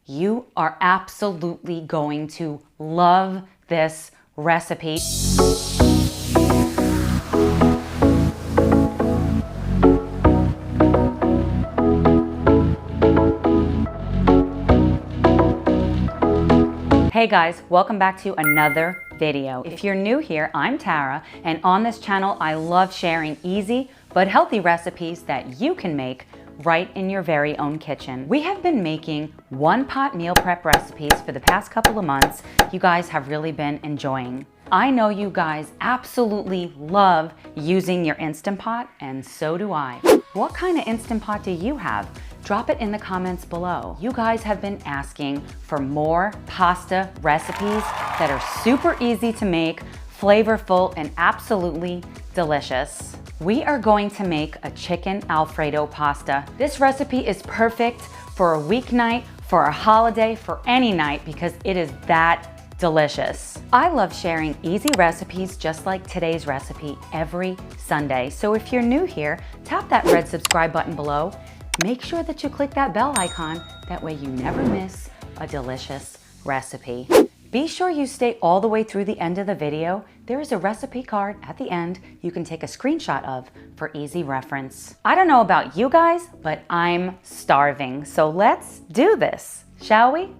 You are absolutely going to love this recipe. Hey guys, welcome back to another video. If you're new here, I'm Tara, and on this channel, I love sharing easy but healthy recipes that you can make right in your very own kitchen. We have been making one-pot meal prep recipes for the past couple of months. You guys have really been enjoying. I know you guys absolutely love using your Instant Pot, and so do I. What kind of Instant Pot do you have? Drop it in the comments below. You guys have been asking for more pasta recipes that are super easy to make, flavorful, and absolutely delicious. We are going to make a chicken Alfredo pasta. This recipe is perfect for a weeknight, for a holiday, for any night because it is that delicious. I love sharing easy recipes just like today's recipe every Sunday. So if you're new here, tap that red subscribe button below. Make sure that you click that bell icon. That way you never miss a delicious recipe. Be sure you stay all the way through the end of the video. There is a recipe card at the end you can take a screenshot of for easy reference. I don't know about you guys, but I'm starving. So let's do this, shall we?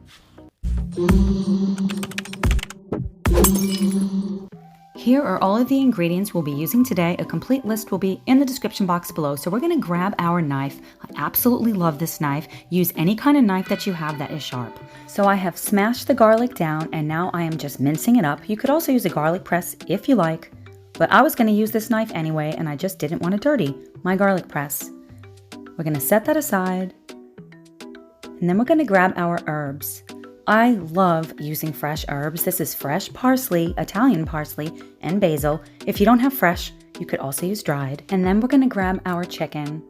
Here are all of the ingredients we'll be using today. A complete list will be in the description box below. So we're gonna grab our knife. I absolutely love this knife. Use any kind of knife that you have that is sharp. So I have smashed the garlic down and now I am just mincing it up. You could also use a garlic press if you like, but I was gonna use this knife anyway and I just didn't want to dirty my garlic press. We're gonna set that aside and then we're gonna grab our herbs. I love using fresh herbs. This is fresh parsley, Italian parsley, and basil. If you don't have fresh, you could also use dried. And then we're gonna grab our chicken.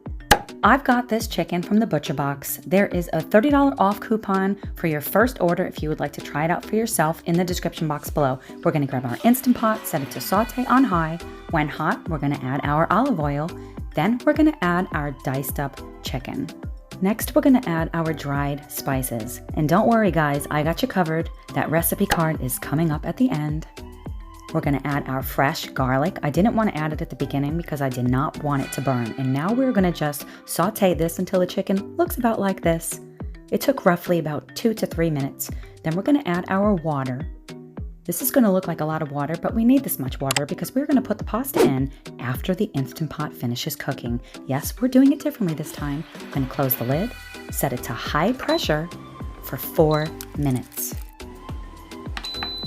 I've got this chicken from the butcher box. There is a $30 off coupon for your first order if you would like to try it out for yourself in the description box below. We're gonna grab our Instant Pot, set it to saute on high. When hot, we're gonna add our olive oil. Then we're gonna add our diced up chicken. Next, we're gonna add our dried spices. And don't worry guys, I got you covered. That recipe card is coming up at the end. We're gonna add our fresh garlic. I didn't want to add it at the beginning because I did not want it to burn. And now we're gonna just saute this until the chicken looks about like this. It took roughly about 2 to 3 minutes. Then we're gonna add our water. This is gonna look like a lot of water, but we need this much water because we're gonna put the pasta in after the Instant Pot finishes cooking. Yes, we're doing it differently this time. I'm gonna close the lid, set it to high pressure for 4 minutes.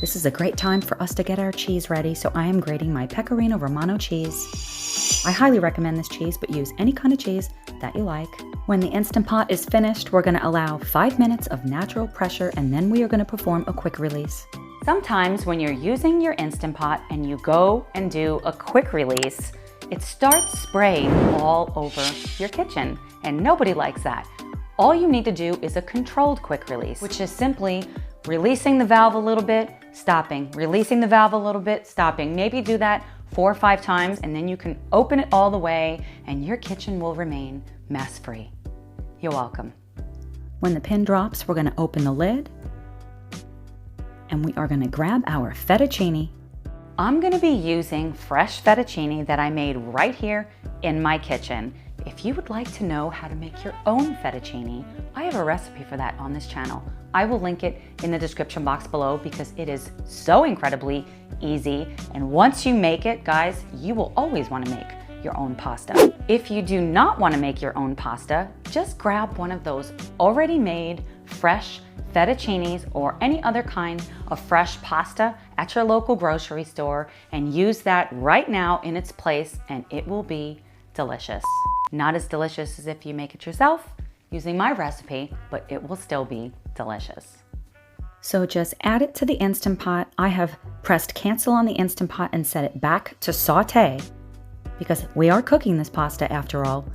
This is a great time for us to get our cheese ready, so I am grating my Pecorino Romano cheese. I highly recommend this cheese, but use any kind of cheese that you like. When the Instant Pot is finished, we're gonna allow 5 minutes of natural pressure, and then we are gonna perform a quick release. Sometimes when you're using your Instant Pot and you go and do a quick release, it starts spraying all over your kitchen, and nobody likes that. All you need to do is a controlled quick release, which is simply releasing the valve a little bit, stopping, releasing the valve a little bit, stopping. Maybe do that 4 or 5 times, and then you can open it all the way and your kitchen will remain mess-free. You're welcome. When the pin drops, we're gonna open the lid and we are gonna grab our fettuccine. I'm gonna be using fresh fettuccine that I made right here in my kitchen. If you would like to know how to make your own fettuccine, I have a recipe for that on this channel. I will link it in the description box below because it is so incredibly easy. And once you make it, guys, you will always wanna make your own pasta. If you do not wanna make your own pasta, just grab one of those already made fresh fettuccines or any other kind of fresh pasta at your local grocery store and use that right now in its place and it will be delicious. Not as delicious as if you make it yourself using my recipe, but it will still be delicious. So just add it to the Instant Pot. I have pressed cancel on the Instant Pot and set it back to saute because we are cooking this pasta after all.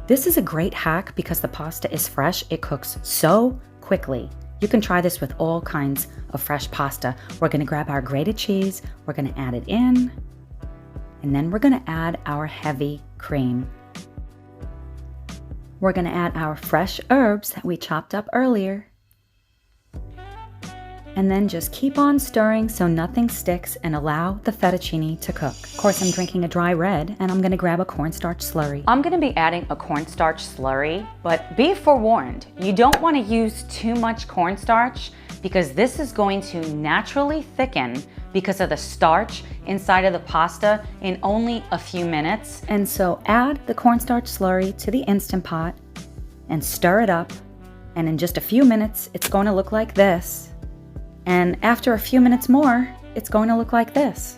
This is a great hack because the pasta is fresh. It cooks so quickly. You can try this with all kinds of fresh pasta. We're gonna grab our grated cheese, we're gonna add it in, and then we're gonna add our heavy cream. We're gonna add our fresh herbs that we chopped up earlier. And then just keep on stirring so nothing sticks and allow the fettuccine to cook. Of course, I'm drinking a dry red and I'm gonna grab a cornstarch slurry. I'm gonna be adding a cornstarch slurry, but be forewarned, you don't wanna use too much cornstarch because this is going to naturally thicken because of the starch inside of the pasta in only a few minutes. And so add the cornstarch slurry to the Instant Pot and stir it up. And in just a few minutes, it's going to look like this. And after a few minutes more, it's going to look like this.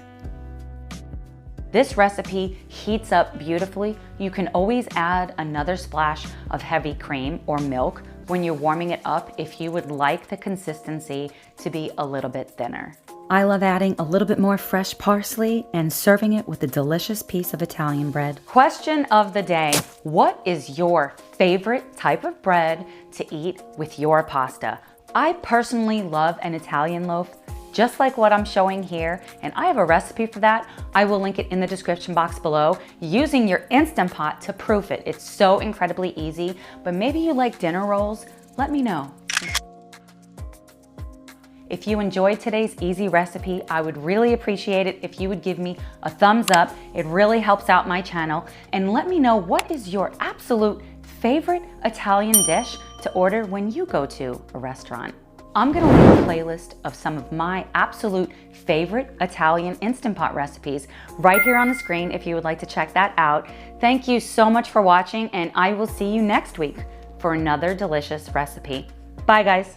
This recipe heats up beautifully. You can always add another splash of heavy cream or milk when you're warming it up if you would like the consistency to be a little bit thinner. I love adding a little bit more fresh parsley and serving it with a delicious piece of Italian bread. Question of the day: what is your favorite type of bread to eat with your pasta? I personally love an Italian loaf, just like what I'm showing here, and I have a recipe for that. I will link it in the description box below using your Instant Pot to proof it. It's so incredibly easy, but maybe you like dinner rolls? Let me know. If you enjoyed today's easy recipe, I would really appreciate it if you would give me a thumbs up. It really helps out my channel. And let me know, what is your absolute favorite Italian dish to order when you go to a restaurant? I'm gonna leave a playlist of some of my absolute favorite Italian Instant Pot recipes right here on the screen if you would like to check that out. Thank you so much for watching, and I will see you next week for another delicious recipe. Bye guys.